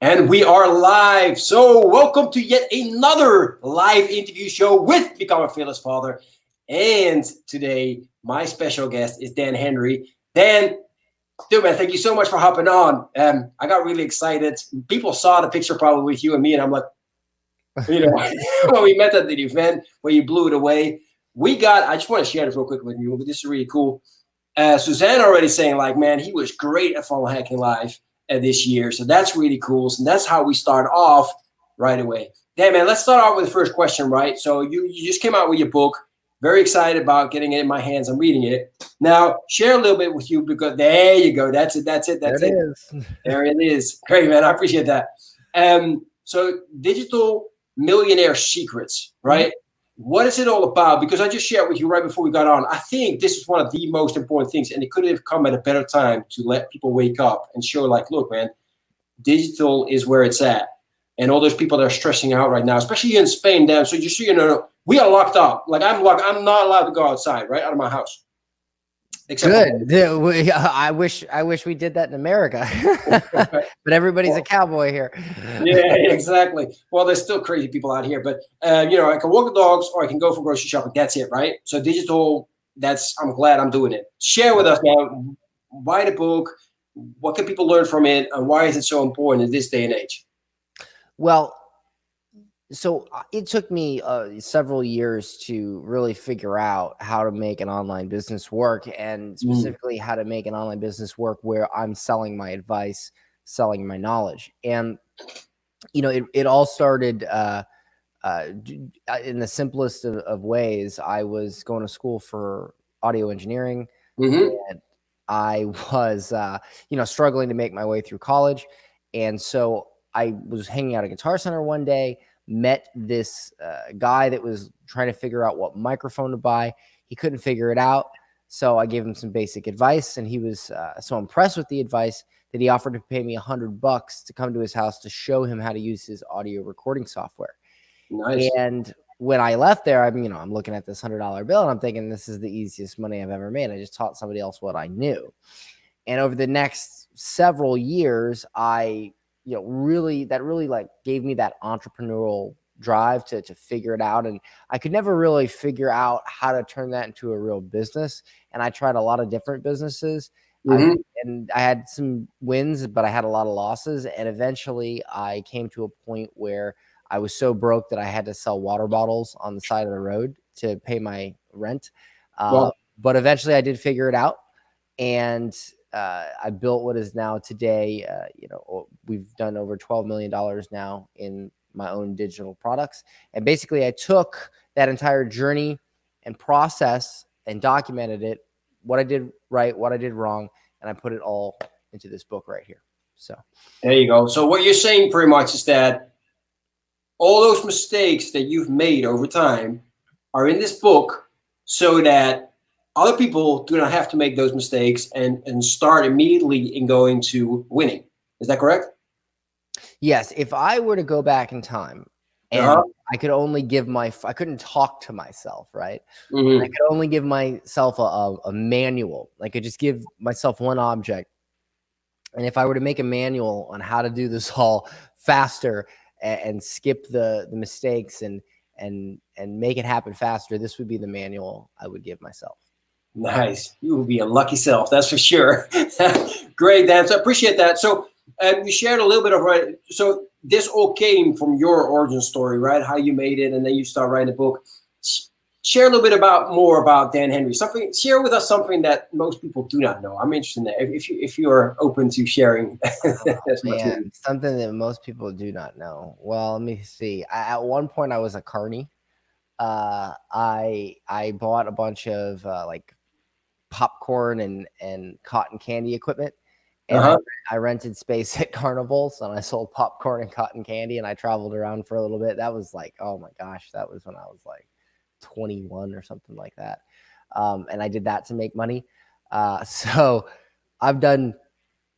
And we are live. So welcome to yet another live interview show with Become a Fearless Father. And today, my special guest is Dan Henry. Dan, dude, man, thank you so much for hopping on. I got really excited. People saw the picture probably with you and me, and I'm like, when we met at the event where you blew it away, I just want to share this real quick with you. This is really cool. Suzanne already saying like, man, he was great at Funnel Hacking Live this year. So that's really cool. So that's how we start off right away. Yeah, man, let's start off with the first question, right? So you just came out with your book. Very excited about getting it in my hands. I'm reading it. Now, share a little bit with you because there you go. That's it. There it is. Great, man. I appreciate that. So Digital Millionaire Secrets, right? Mm-hmm. What is it all about? Because I just shared with you right before we got on. I think this is one of the most important things, and it could have come at a better time to let people wake up and show like, look, man, digital is where it's at. And all those people that are stressing out right now, especially in Spain, Dan. So just so you know, we are locked up. Like I'm locked. I'm not allowed to go outside, right, out of my house. Good. I wish we did that in America, but everybody's a cowboy here. Yeah, exactly. Well, there's still crazy people out here, but I can walk the dogs or I can go for grocery shopping. That's it, right? So digital. I'm glad I'm doing it. Share with us now. Why the book? What can people learn from it, and why is it so important in this day and age? Well, so it took me several years to really figure out how to make an online business work, and specifically how to make an online business work where I'm selling my advice, selling my knowledge. And, it all started in the simplest of ways. I was going to school for audio engineering, and I was, struggling to make my way through college. And so I was hanging out at Guitar Center one day, met this guy that was trying to figure out what microphone to buy. He couldn't figure it out. So I gave him some basic advice, and he was so impressed with the advice that he offered to pay me $100 to come to his house to show him how to use his audio recording software. Nice. And when I left there, I'm looking at this $100 bill and I'm thinking, this is the easiest money I've ever made. I just taught somebody else what I knew. And over the next several years, I really like gave me that entrepreneurial drive to figure it out. And I could never really figure out how to turn that into a real business. And I tried a lot of different businesses. And I had some wins, but I had a lot of losses. And eventually I came to a point where I was so broke that I had to sell water bottles on the side of the road to pay my rent. But eventually I did figure it out. And I built what is now today, we've done over $12 million now in my own digital products. And basically I took that entire journey and process and documented it, what I did right, what I did wrong, and I put it all into this book right here. So there you go. So what you're saying pretty much is that all those mistakes that you've made over time are in this book so that other people do not have to make those mistakes and start immediately in going to winning. Is that correct? Yes. If I were to go back in time and I could only I couldn't talk to myself, right? I could only give myself a manual. I could just give myself one object. And if I were to make a manual on how to do this all faster and skip the mistakes and make it happen faster, this would be the manual I would give myself. Nice. You will be a lucky self, that's for sure. Great, Dan. So I appreciate that. So you shared a little bit of so this all came from your origin story, right? How you made it, and then you start writing a book. Share a little bit more about Dan Henry. Share with us something that most people do not know. I'm interested in that. If you are open to sharing. Something that most people do not know. Well, let me see. At one point, I was a carny. I bought a bunch of popcorn and cotton candy equipment. And I rented space at carnivals, and I sold popcorn and cotton candy, and I traveled around for a little bit. That was like, oh my gosh, that was when I was like 21 or something like that. And I did that to make money. So I've done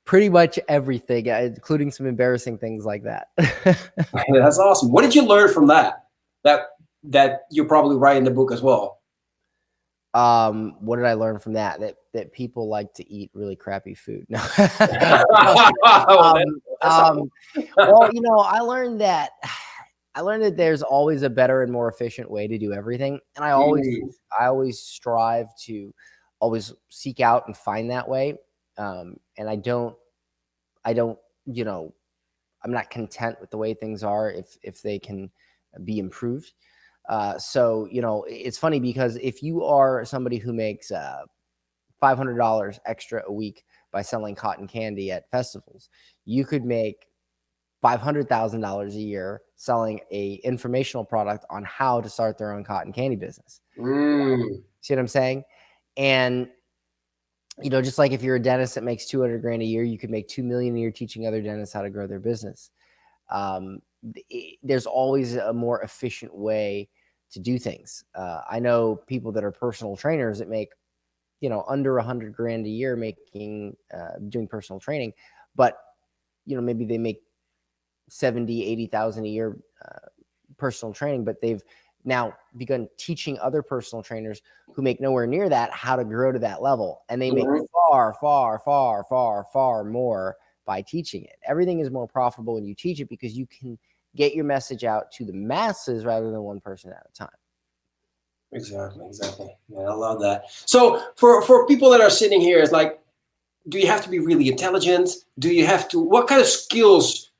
pretty much everything, including some embarrassing things like that. That's awesome. What did you learn from that? That you probably write in the book as well. What did I learn from that? That people like to eat really crappy food. No. Well, you know, I learned that there's always a better and more efficient way to do everything, and I always strive to always seek out and find that way. And I don't, you know, I'm not content with the way things are if they can be improved. So, you know, it's funny because if you are somebody who makes $500 extra a week by selling cotton candy at festivals, you could make $500,000 a year selling a informational product on how to start their own cotton candy business. See what I'm saying? And, you know, just like if you're a dentist that makes 200 grand a year, you could make 2 million a year teaching other dentists how to grow their business. There's always a more efficient way to do things. I know people that are personal trainers that make, you know, under 100 grand a year making, doing personal training, but, you know, maybe they make 70, 80,000 a year, personal training, but they've now begun teaching other personal trainers who make nowhere near that how to grow to that level. And they make far, far, far, far, far more by teaching it. Everything is more profitable when you teach it because you can get your message out to the masses rather than one person at a time. Exactly. Yeah, I love that. So for people that are sitting here, it's like, do you have to be really intelligent? Do you have to, what kind of skills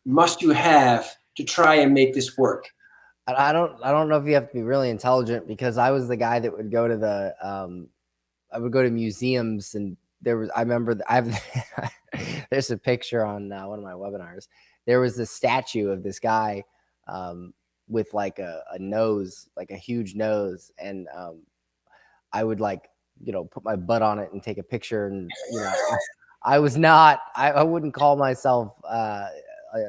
must you have to try and make this work? I don't know if you have to be really intelligent, because I was the guy that would go to I would go to museums, and I remember there's a picture on one of my webinars. There was this statue of this guy with like a nose, like a huge nose. And I would, like, you know, put my butt on it and take a picture. And, you know, I wouldn't call myself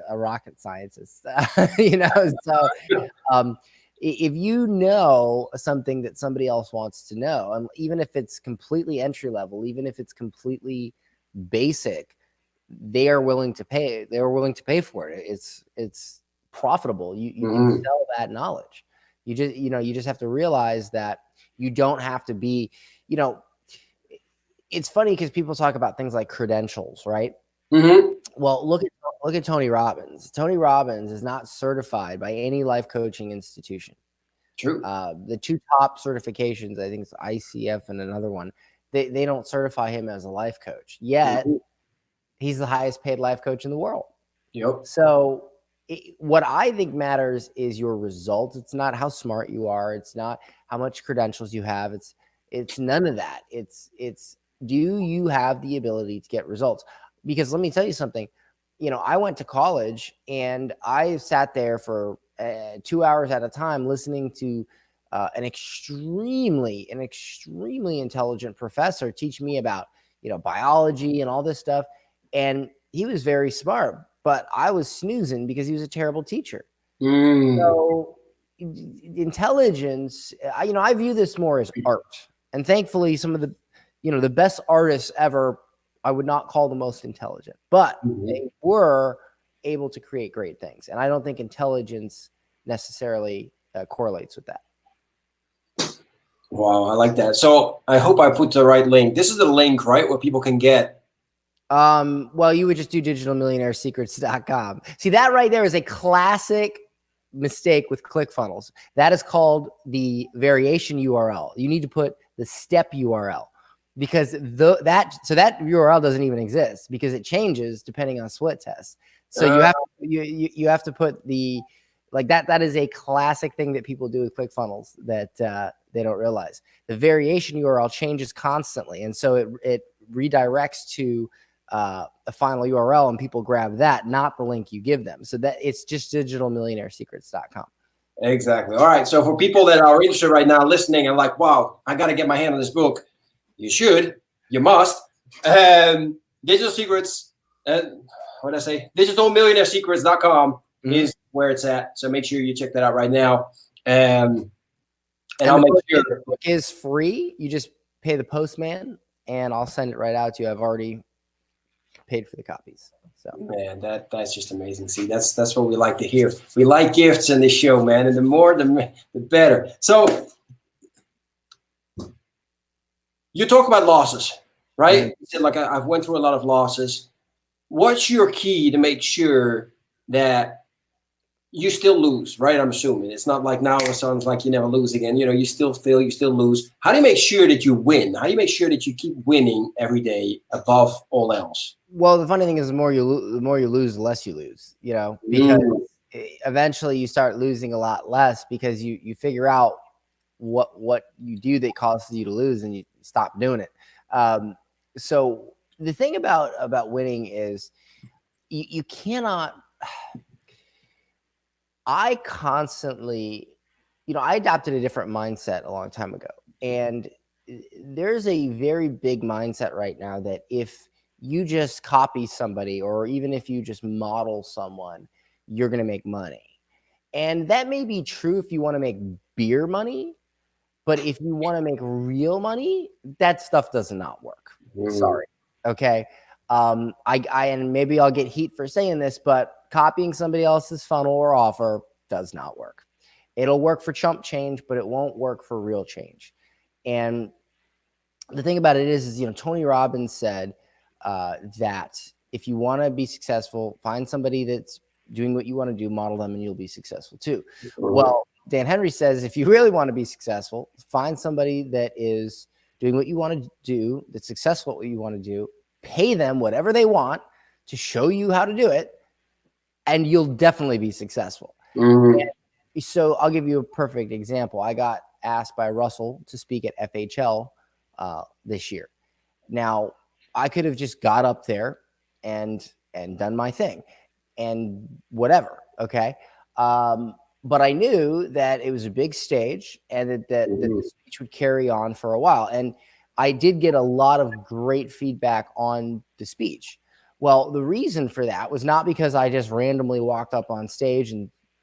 a rocket scientist, you know? So if you know something that somebody else wants to know, and even if it's completely entry level, even if it's completely basic, they are willing to pay. They're willing to pay for it. It's profitable. You can sell that knowledge. You just have to realize that you don't have to be, you know, it's funny because people talk about things like credentials, right? Well, look at Tony Robbins. Tony Robbins is not certified by any life coaching institution. True. The two top certifications, I think it's ICF and another one, they don't certify him as a life coach. Yet he's the highest paid life coach in the world. Yep. So what I think matters is your results. It's not how smart you are. It's not how much credentials you have. It's none of that. It's do you have the ability to get results? Because let me tell you something. You know, I went to college and I sat there for 2 hours at a time listening to an extremely intelligent professor teach me about, you know, biology and all this stuff. And he was very smart, but I was snoozing because he was a terrible teacher. So intelligence, you know, I view this more as art. And thankfully, some of the, you know, the best artists ever, I would not call the most intelligent, but they were able to create great things. And I don't think intelligence necessarily correlates with that. Wow, I like that. So I hope I put the right link. This is the link, right, where people can get. Well, you would just do digitalmillionairesecrets.com. See, that right there is a classic mistake with ClickFunnels. That is called the variation URL. You need to put the step URL, because that URL doesn't even exist because it changes depending on split tests. So you have to put the, like, that is a classic thing that people do with ClickFunnels that they don't realize. The variation URL changes constantly, and so it redirects to a final URL, and people grab that, not the link you give them. So that it's just digitalmillionairesecrets.com. Exactly. All right. So for people that are interested right now listening and like, wow, I got to get my hand on this book. You should, you must. Digital Secrets, what did I say? Digitalmillionairesecrets.com is where it's at. So make sure you check that out right now. And I'll make sure. The book is free. You just pay the postman and I'll send it right out to you. I've already paid for the copies. So man, that's just amazing. See, that's what we like to hear. We like gifts in this show, man. And the more, the better. So You talk about losses, right? Mhm. You said, like, I've went through a lot of losses. What's your key to make sure that you still lose, right? I'm assuming it's not like now it sounds like you never lose again. You know, you still fail, you still lose. How do you make sure that you win? How do you make sure that you keep winning every day above all else? Well, the funny thing is, the more you lose, the less you lose. You know, because Mm. eventually you start losing a lot less because you figure out what you do that causes you to lose, and you stop doing it. So the thing about winning is you cannot. I constantly, I adopted a different mindset a long time ago. And there's a very big mindset right now that if you just copy somebody, or even if you just model someone, you're going to make money. And that may be true if you want to make beer money, but if you want to make real money, that stuff does not work. Mm. Sorry. Okay. And maybe I'll get heat for saying this, but copying somebody else's funnel or offer does not work. It'll work for chump change, but it won't work for real change. And the thing about it is Tony Robbins said that if you want to be successful, find somebody that's doing what you want to do, model them, and you'll be successful too. Well, Dan Henry says, if you really want to be successful, find somebody that is doing what you want to do, that's successful at what you want to do, pay them whatever they want to show you how to do it, and you'll definitely be successful. Mm. So I'll give you a perfect example. I got asked by Russell to speak at FHL this year. Now, I could have just got up there and done my thing and whatever. Okay. But I knew that it was a big stage, and that the speech would carry on for a while. And I did get a lot of great feedback on the speech. Well, the reason for that was not because I just randomly walked up on stage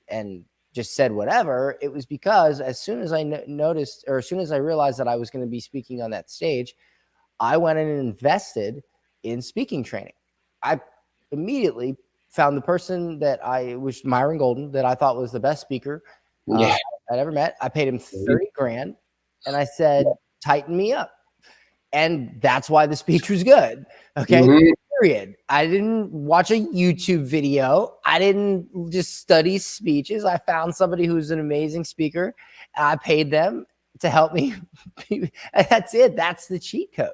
and just said whatever. It was because as soon as I noticed, or as soon as I realized that I was going to be speaking on that stage, I went in and invested in speaking training. I immediately found the person that I was, Myron Golden, that I thought was the best speaker Yeah. I'd ever met. I paid him 30 grand, and I said, tighten me up. And that's why the speech was good. Okay. Mm-hmm. Period. I didn't watch a YouTube video. I didn't just study speeches. I found somebody who's an amazing speaker, and I paid them to help me. That's it. That's the cheat code,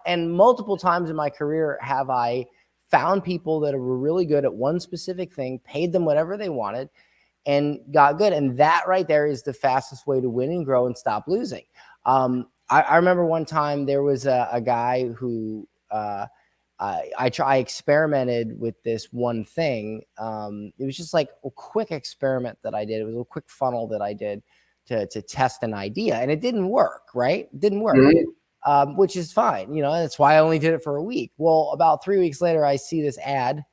and multiple times in my career have I found people that were really good at one specific thing, paid them whatever they wanted, and got good. And that right there is the fastest way to win and grow and stop losing. I remember one time there was a guy who I experimented with this one thing. It was just like a quick experiment that I did. It was a quick funnel that I did to test an idea, and it didn't work, right? It didn't work. Mm-hmm. Which is fine. That's why I only did it for a week. Well, about 3 weeks later, I see this ad,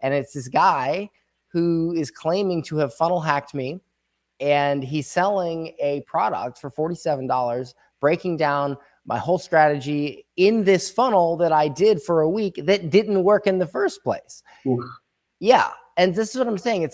and it's this guy who is claiming to have funnel hacked me, and he's selling a product for $47, breaking down my whole strategy in this funnel that I did for a week that didn't work in the first place. Oof. Yeah. And this is what I'm saying.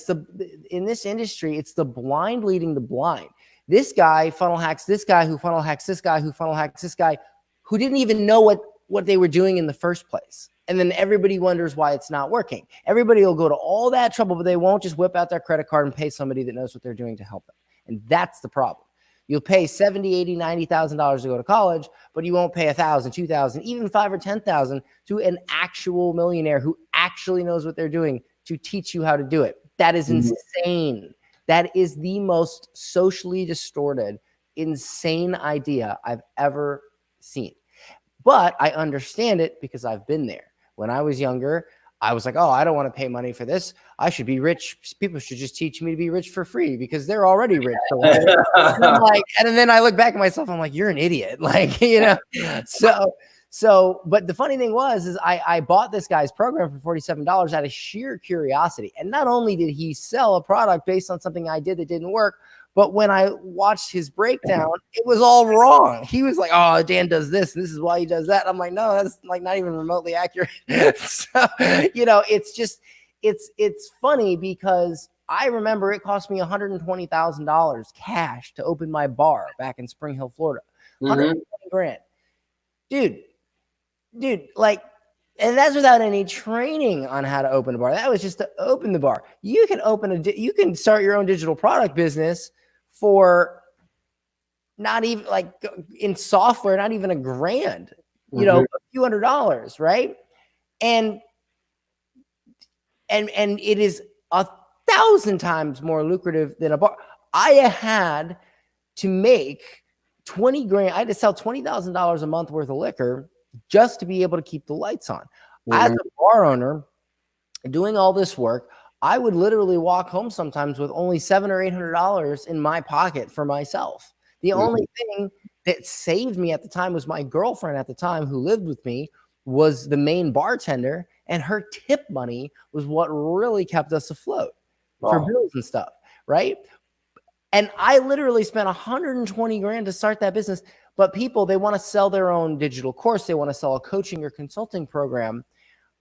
In this industry, it's the blind leading the blind. This guy funnel hacks this guy who funnel hacks this guy who funnel hacks this guy who didn't even know what they were doing in the first place. And then everybody wonders why it's not working. Everybody will go to all that trouble, but they won't just whip out their credit card and pay somebody that knows what they're doing to help them. And that's the problem. You'll pay $70,000, $80,000, $90,000 to go to college, but you won't pay $1,000, $2,000, even $5,000 or $10,000 to an actual millionaire who actually knows what they're doing to teach you how to do it. That is insane. That is the most socially distorted, insane idea I've ever seen. But I understand it because I've been there. When I was younger, I was like, oh, I don't want to pay money for this. I should be rich. People should just teach me to be rich for free because they're already rich. So and then I look back at myself, I'm like, you're an idiot. But the funny thing is I bought this guy's program for $47 out of sheer curiosity. And not only did he sell a product based on something I did that didn't work, but when I watched his breakdown, it was all wrong. He was like, oh, Dan does this. This is why he does that. I'm like, no, that's like not even remotely accurate. So, it's funny because I remember it cost me $120,000 cash to open my bar back in Spring Hill, Florida. 120 grand. dude, like, and that's without any training on how to open a bar. That was just to open the bar. You can start your own digital product business for not even like in software, not even $1,000, a few $100s, right? And it is 1,000 times more lucrative than a bar. I had to make 20 grand. I had to sell $20,000 a month worth of liquor just to be able to keep the lights on. As a bar owner doing all this work, I would literally walk home sometimes with only $700 or $800 in my pocket for myself. The only thing that saved me at the time was my girlfriend at the time, who lived with me, was the main bartender, and her tip money was what really kept us afloat for bills and stuff, right? And I literally spent 120 grand to start that business. But people, they want to sell their own digital course. They want to sell a coaching or consulting program.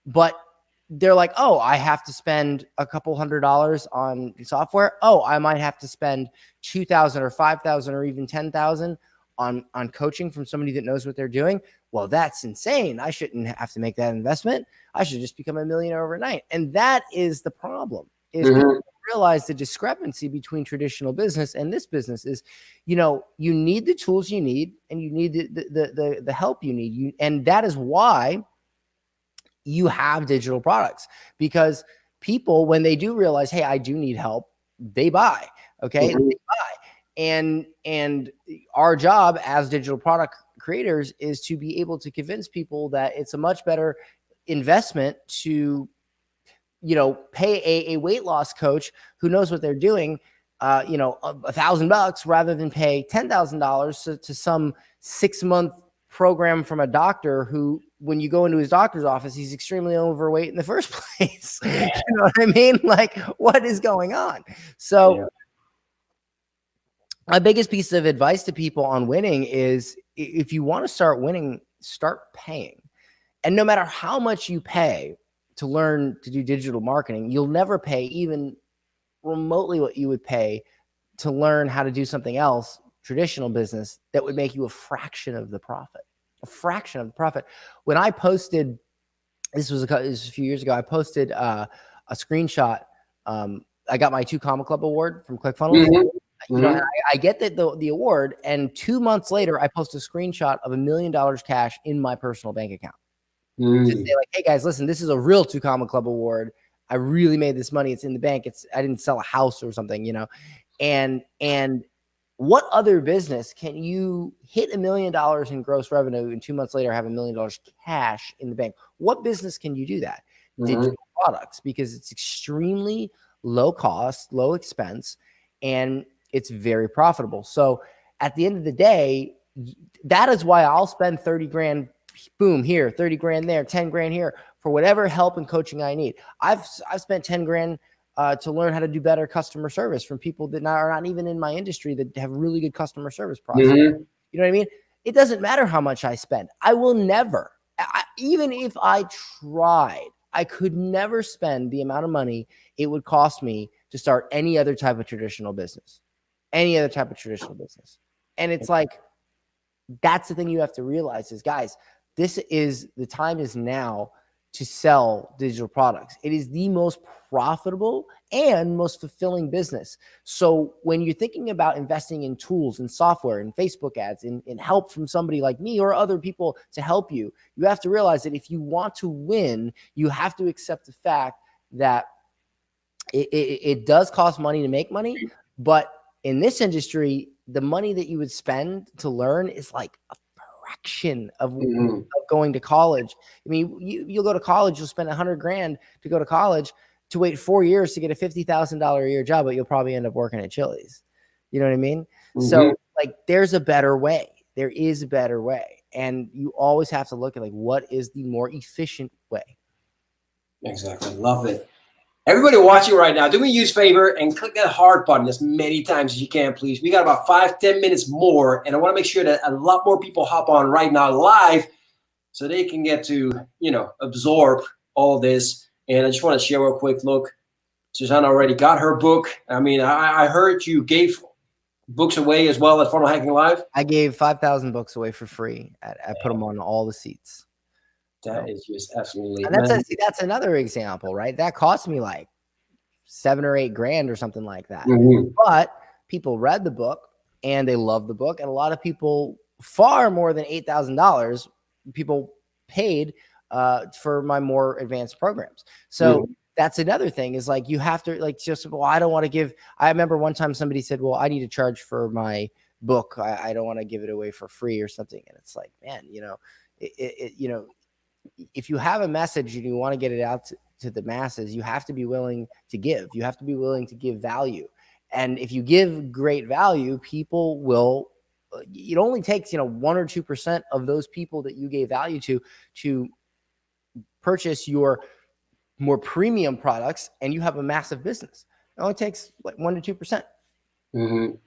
But they're like, oh, I have to spend a couple $100s on software. Oh, I might have to spend 2,000 or 5,000 or even 10,000 on coaching from somebody that knows what they're doing. Well, that's insane. I shouldn't have to make that investment. I should just become a millionaire overnight. And that is the problem. Is people realize the discrepancy between traditional business and this business is, you need the tools you need, and you need the help you need. And that is why you have digital products, because people, when they do realize, hey, I do need help, they buy. Okay. They buy. And our job as digital product creators is to be able to convince people that it's a much better investment to pay a weight loss coach who knows what they're doing, $1,000 rather than pay $10,000 to some 6-month program from a doctor who, when you go into his doctor's office, he's extremely overweight in the first place. You know what I mean? Like, what is going on? So my biggest piece of advice to people on winning is, if you want to start winning, start paying. And no matter how much you pay to learn to do digital marketing, you'll never pay even remotely what you would pay to learn how to do something else, traditional business, that would make you a fraction of the profit. When I posted, this was a few years ago, I posted a screenshot. I got my 2 Comma Club award from ClickFunnels. I get the award, and 2 months later, I post a screenshot of $1 million cash in my personal bank account. To say, like, hey guys, listen, this is a real 2 Comma Club award. I really made this money. It's in the bank. I didn't sell a house or something, and what other business can you hit $1 million in gross revenue and 2 months later have $1 million cash in the bank? What business can you do that? Digital products, because it's extremely low cost, low expense, and it's very profitable. So at the end of the day, that is why I'll spend 30 grand, boom, here, 30 grand there, 10 grand here, for whatever help and coaching I need. I've spent 10 grand to learn how to do better customer service from people that are not even in my industry, that have really good customer service process. You know what I mean? It doesn't matter how much I spend. I will never, even if I tried, I could never spend the amount of money it would cost me to start any other type of traditional business. And it's like, that's the thing you have to realize is, guys, the time is now to sell digital products. It is the most profitable and most fulfilling business. So when you're thinking about investing in tools and software and Facebook ads and help from somebody like me or other people to help you, you have to realize that if you want to win, you have to accept the fact that it does cost money to make money. But in this industry, the money that you would spend to learn is like a fraction of going to college. I mean, you'll go to college, you'll spend 100 grand to go to college, to wait 4 years to get a $50,000 a year job, but you'll probably end up working at Chili's. You know what I mean? So like, there's a better way. There is a better way. And you always have to look at, like, what is the more efficient way? Exactly. Love it. Everybody watching right now, do me a huge favor and click that heart button as many times as you can, please. We got about 5-10 minutes more, and I want to make sure that a lot more people hop on right now live so they can get to, absorb all this. And I just want to share real quick. Look, Susanna already got her book. I mean, I heard you gave books away as well at Funnel Hacking Live? I gave 5,000 books away for free. I put them on all the seats. That is just absolutely, And that's another example, right? That cost me like $7 or $8 grand or something like that. Mm-hmm. But people read the book and they loved the book. And a lot of people, far more than $8,000, people paid for my more advanced programs. So that's another thing is like, you have to like, just, well, I don't want to give, I remember one time somebody said, well, I need to charge for my book. I don't want to give it away for free or something. And it's like, man, you know, you know, if you have a message and you want to get it out to the masses, you have to be willing to give. You have to be willing to give value. And if you give great value, people will, it only takes, 1 or 2% of those people that you gave value to purchase your more premium products, and you have a massive business. It only takes like 1 to 2%.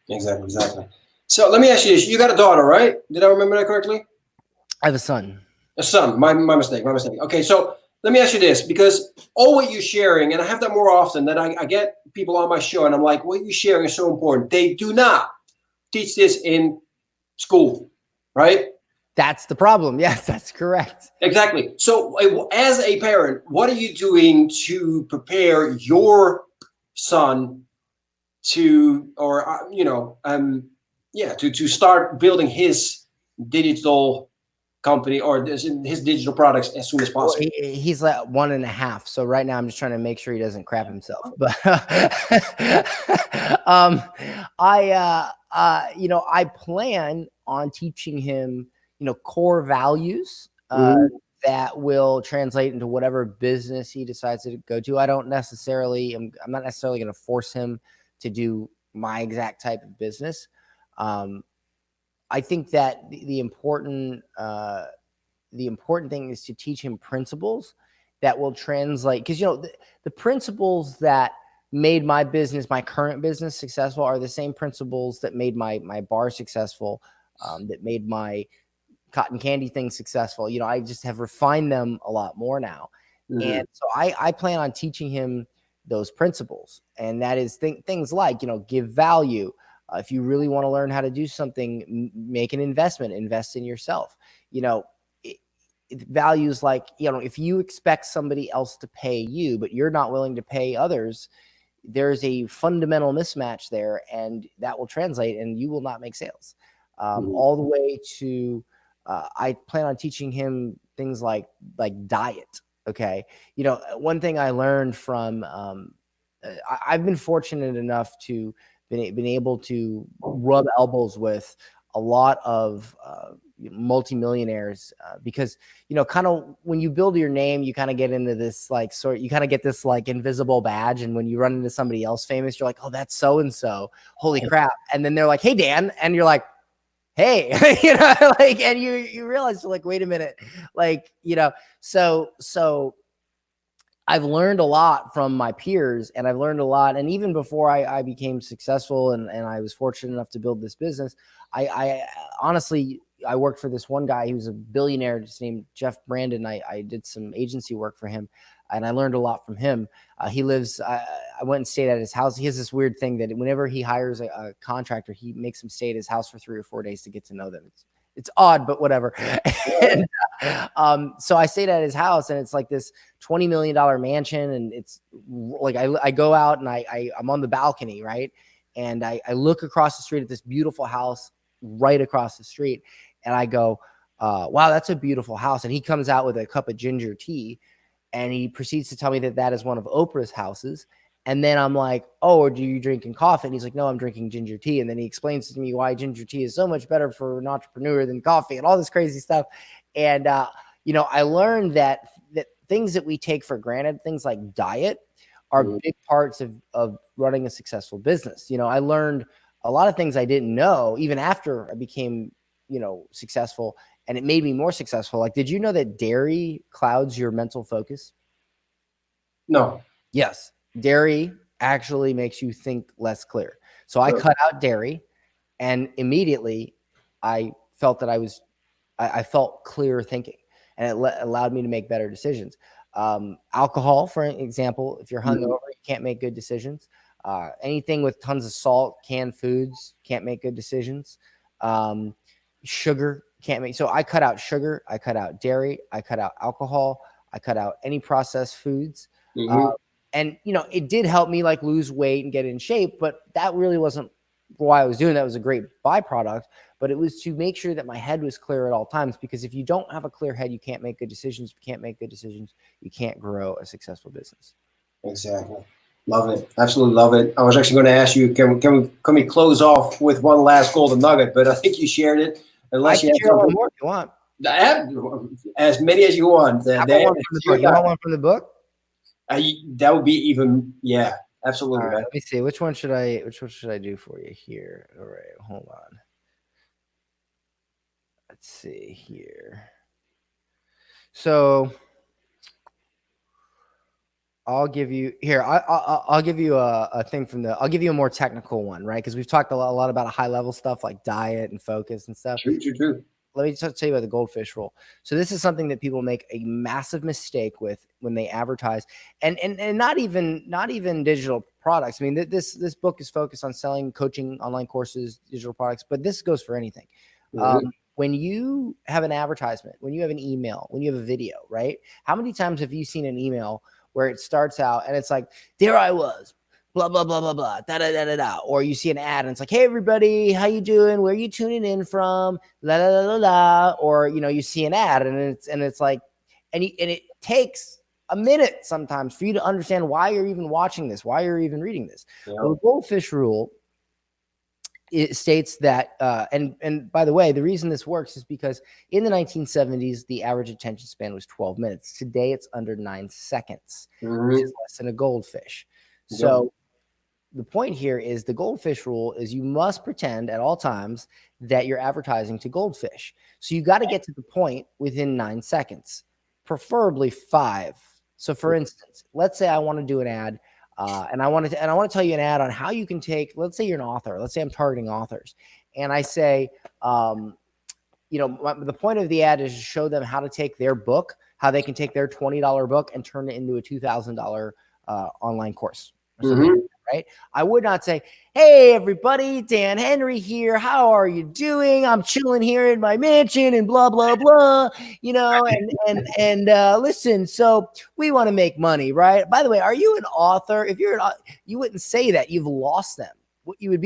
Exactly. So let me ask you this. You got a daughter, right? Did I remember that correctly? I have a son. A son. My mistake. Okay, so let me ask you this, because all what you're sharing, and I have that more often, that I get people on my show and I'm like, what you're sharing is so important. They do not teach this in school, right? That's the problem. Yes, that's correct. Exactly. So as a parent, what are you doing to prepare your son to, or, to start building his digital company or his digital products as soon as possible? Well, he's like 1.5. So right now I'm just trying to make sure he doesn't crap himself. But I plan on teaching him, core values that will translate into whatever business he decides to go to. I'm not necessarily going to force him to do my exact type of business. I think that the important thing is to teach him principles that will translate, because the principles that made my current business successful are the same principles that made my bar successful, that made my cotton candy thing successful. I just have refined them a lot more now. And so I plan on teaching him those principles, and that is things like, give value. If you really want to learn how to do something, make an investment, invest in yourself. Values like, if you expect somebody else to pay you, but you're not willing to pay others, there's a fundamental mismatch there, and that will translate and you will not make sales. All the way to, I plan on teaching him things like diet. Okay. One thing I learned from, I've been fortunate enough to been able to rub elbows with a lot of multimillionaires, because kind of when you build your name, you kind of get into this you kind of get this like invisible badge, and when you run into somebody else famous, you're like, oh, that's so and so, holy crap. And then they're like, hey Dan, and you're like, hey, and you realize, like, wait a minute, so I've learned a lot from my peers, and I've learned a lot. And even before I became successful and I was fortunate enough to build this business, I honestly, I worked for this one guy who's a billionaire, just named Jeff Brandon. I did some agency work for him, and I learned a lot from him. He lives, I went and stayed at his house. He has this weird thing that whenever he hires a contractor, he makes them stay at his house for 3 or 4 days to get to know them. It's odd, but whatever. And, so I stayed at his house, and it's like this $20 million mansion. And it's like, I go out and I'm on the balcony, right? And I look across the street at this beautiful house right across the street. And I go, wow, that's a beautiful house. And he comes out with a cup of ginger tea, and he proceeds to tell me that that is one of Oprah's houses. And then I'm like, oh, or do you drinking coffee? And he's like, no, I'm drinking ginger tea. And then he explains to me why ginger tea is so much better for an entrepreneur than coffee and all this crazy stuff. And, I learned that things that we take for granted, things like diet, are big parts of running a successful business. I learned a lot of things I didn't know even after I became, successful, and it made me more successful. Like, did you know that dairy clouds your mental focus? No. Yes. Dairy actually makes you think less clear. So I cut out dairy, and immediately I felt that I felt clearer thinking, and it allowed me to make better decisions. Alcohol, for example, if you're hungover, you can't make good decisions. Anything with tons of salt, canned foods, can't make good decisions. Sugar, can't make. So I cut out sugar, I cut out dairy, I cut out alcohol, I cut out any processed foods. Mm-hmm. And, it did help me like lose weight and get in shape, but that really wasn't why I was doing that. It was a great byproduct, but it was to make sure that my head was clear at all times, because if you don't have a clear head, you can't make good decisions. If you can't make good decisions, you can't grow a successful business. Exactly. Love it. Absolutely love it. I was actually going to ask you, can we close off with one last golden nugget, but I think you shared it. Unless you have share one more if you want. I have as many as you want. You want one from the book? That would be even, yeah, absolutely. All right, let me see. Which one should I do for you here? All right, hold on. Let's see here. So I'll give you here. I'll give you a thing I'll give you a more technical one, right? Because we've talked a lot about high level stuff like diet and focus and stuff. True. Let me just tell you about the Goldfish Rule. So this is something that people make a massive mistake with when they advertise, and not even digital products. I mean, this book is focused on selling coaching, online courses, digital products, but this goes for anything. Mm-hmm. When you have an advertisement, when you have an email, when you have a video, right? How many times have you seen an email where it starts out and it's like, there I was, blah, blah, blah, blah, blah, da, da, da, da, da. Or you see an ad and it's like, hey, everybody, how you doing? Where are you tuning in from? La, la, la, la, la. Or, you see an ad and it's like, and it takes a minute sometimes for you to understand why you're even watching this, why you're even reading this. Yeah. Well, the Goldfish Rule, it states that, and by the way, the reason this works is because in the 1970s, the average attention span was 12 minutes. Today, it's under 9 seconds, which is less than a goldfish. So the point here is the Goldfish Rule is you must pretend at all times that you're advertising to goldfish. So you got to get to the point within 9 seconds, preferably 5. So for instance, let's say I want to do an ad. And I want to tell you an ad on how you can take, let's say you're an author. Let's say I'm targeting authors. And I say, the point of the ad is to show them how to take their book, how they can take their $20 book and turn it into a $2,000 online course. Right? I would not say, hey, everybody, Dan Henry here. How are you doing? I'm chilling here in my mansion and blah, blah, blah, and listen, so we want to make money, right? By the way, are you an author? If you're you wouldn't say that. You've lost them. What you would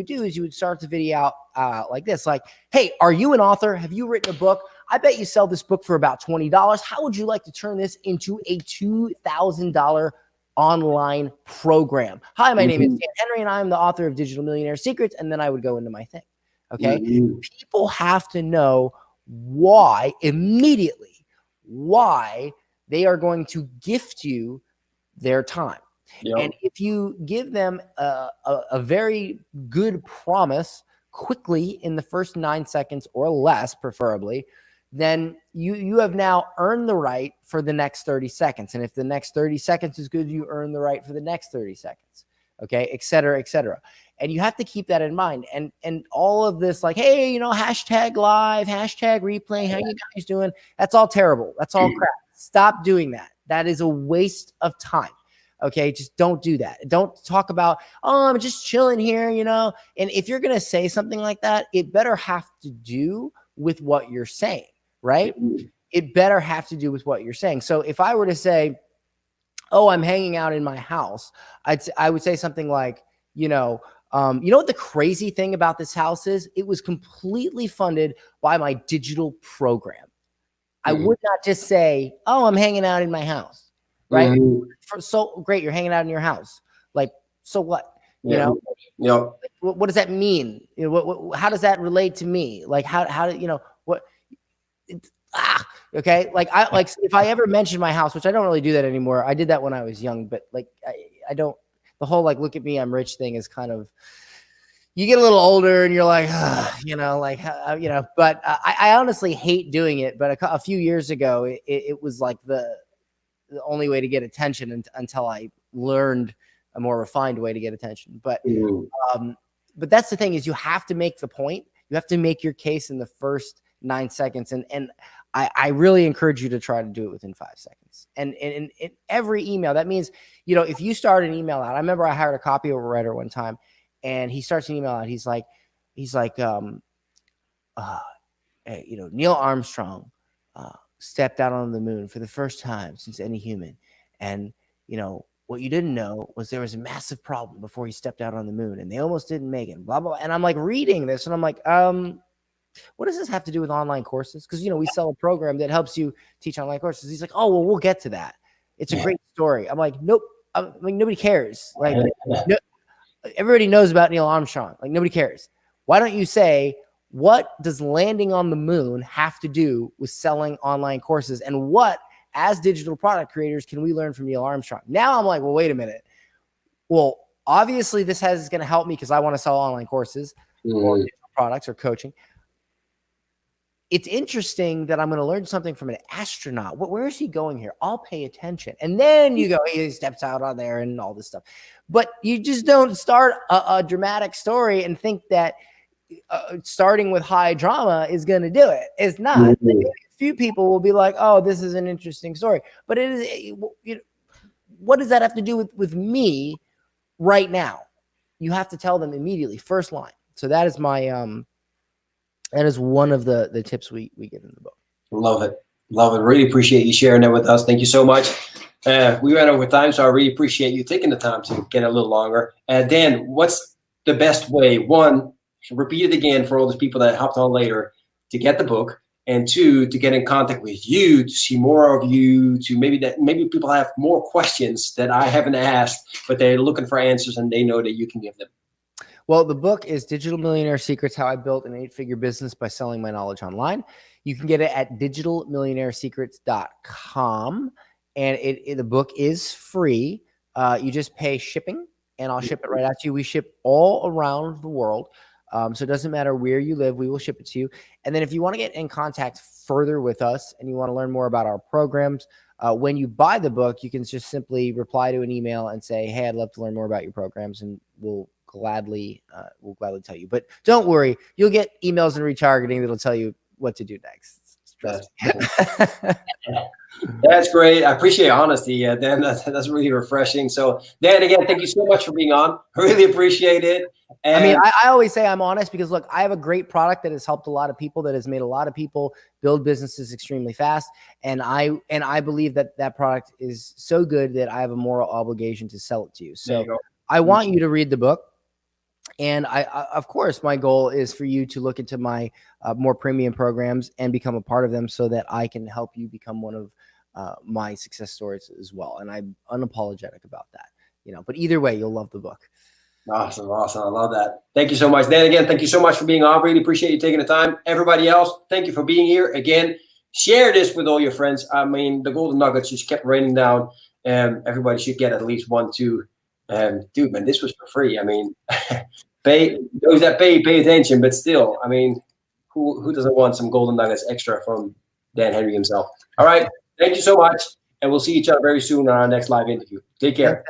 do is you would start the video out like this, like, hey, are you an author? Have you written a book? I bet you sell this book for about $20. How would you like to turn this into a $2,000 online program? Hi, my name is Dan Henry, and I'm the author of Digital Millionaire Secrets. And then I would go into my thing. Okay. People have to know why they are going to gift you their time. And if you give them a very good promise quickly in the first 9 seconds or less, preferably, then you have now earned the right for the next 30 seconds. And if the next 30 seconds is good, you earn the right for the next 30 seconds. Okay, et cetera, et cetera. And you have to keep that in mind. And all of this, like, hey, hashtag live, hashtag replay, how you guys doing? That's all terrible. That's all crap. Stop doing that. That is a waste of time. Okay, just don't do that. Don't talk about, oh, I'm just chilling here, And if you're going to say something like that, it better have to do with what you're saying. Right? It better have to do with what you're saying. So if I were to say, oh, I'm hanging out in my house, I would say something like, you know what the crazy thing about this house is? It was completely funded by my digital program. I would not just say, oh, I'm hanging out in my house. Right? So great. You're hanging out in your house. Like, so what? What does that mean? How does that relate to me? Like, how do what? Okay. Like if I ever mention my house, which I don't really do that anymore. I did that when I was young, but like, I don't, the whole, like, look at me, I'm rich thing is kind of, you get a little older and you're like, but I honestly hate doing it. But a few years ago, it was like the only way to get attention until I learned a more refined way to get attention. But that's the thing is you have to make the point. You have to make your case in the first 9 seconds. And I really encourage you to try to do it within 5 seconds. And in every email, that means, you know, if you start an email out, I remember I hired a copy overwriter one time, and he starts an email out. He's like, hey, you know, Neil Armstrong stepped out on the moon for the first time since any human. And, you know, what you didn't know was there was a massive problem before he stepped out on the moon, and they almost didn't make it, blah, blah, blah. And I'm like reading this, and I'm like, what does this have to do with online courses? Because, you know, we sell a program that helps you teach online courses. He's like, oh, well, we'll get to that. It's a great story. I'm like, nope. I mean, nobody cares. Like, no, everybody knows about Neil Armstrong. Like, nobody cares. Why don't you say, what does landing on the moon have to do with selling online courses? And what, as digital product creators, can we learn from Neil Armstrong? Now I'm like, well, wait a minute. Well, obviously this is going to help me because I want to sell online courses or digital products or coaching. It's interesting that I'm going to learn something from an astronaut. Where is he going here? I'll pay attention. And then you go, he steps out on there and all this stuff. But you just don't start a dramatic story and think that starting with high drama is going to do it. It's not. A few people will be like, oh, this is an interesting story. But it is, you know, what does that have to do with me right now? You have to tell them immediately, first line. So that is my that is one of the tips we give in the book. Love it. Love it. Really appreciate you sharing that with us. Thank you so much. We ran over time, so I really appreciate you taking the time to get a little longer. Dan, what's the best way? One, repeat it again for all those people that hopped on later, to get the book, and two, to get in contact with you, to see more of you, to maybe people have more questions that I haven't asked, but they're looking for answers and they know that you can give them. Well, the book is Digital Millionaire Secrets: How I Built an 8-Figure Business by Selling My Knowledge Online. You can get it at digitalmillionairesecrets.com, and the book is free. You just pay shipping, and I'll ship it right out to you. We ship all around the world, so it doesn't matter where you live. We will ship it to you. And then if you want to get in contact further with us and you want to learn more about our programs, when you buy the book, you can just simply reply to an email and say, hey, I'd love to learn more about your programs, and we'll gladly tell you. But don't worry, you'll get emails and retargeting that'll tell you what to do next. That's great. I appreciate honesty, Dan. That's really refreshing. So, Dan, again, thank you so much for being on. I really appreciate it. And I mean, I always say I'm honest because, look, I have a great product that has helped a lot of people, that has made a lot of people build businesses extremely fast. And I believe that product is so good that I have a moral obligation to sell it to you. So I want you to read the book. And I, of course, my goal is for you to look into my more premium programs and become a part of them, so that I can help you become one of my success stories as well. And I'm unapologetic about that, you know. But either way, you'll love the book. Awesome. I love that. Thank you so much, Dan. Again, thank you so much for being on. Really appreciate you taking the time. Everybody else, thank you for being here. Again, share this with all your friends. I mean, the golden nuggets just kept raining down, and everybody should get at least 1, 2. Dude, man, this was for free. I mean, those that pay attention, but still, I mean, who doesn't want some golden nuggets extra from Dan Henry himself? All right. Thank you so much. And we'll see each other very soon on our next live interview. Take care.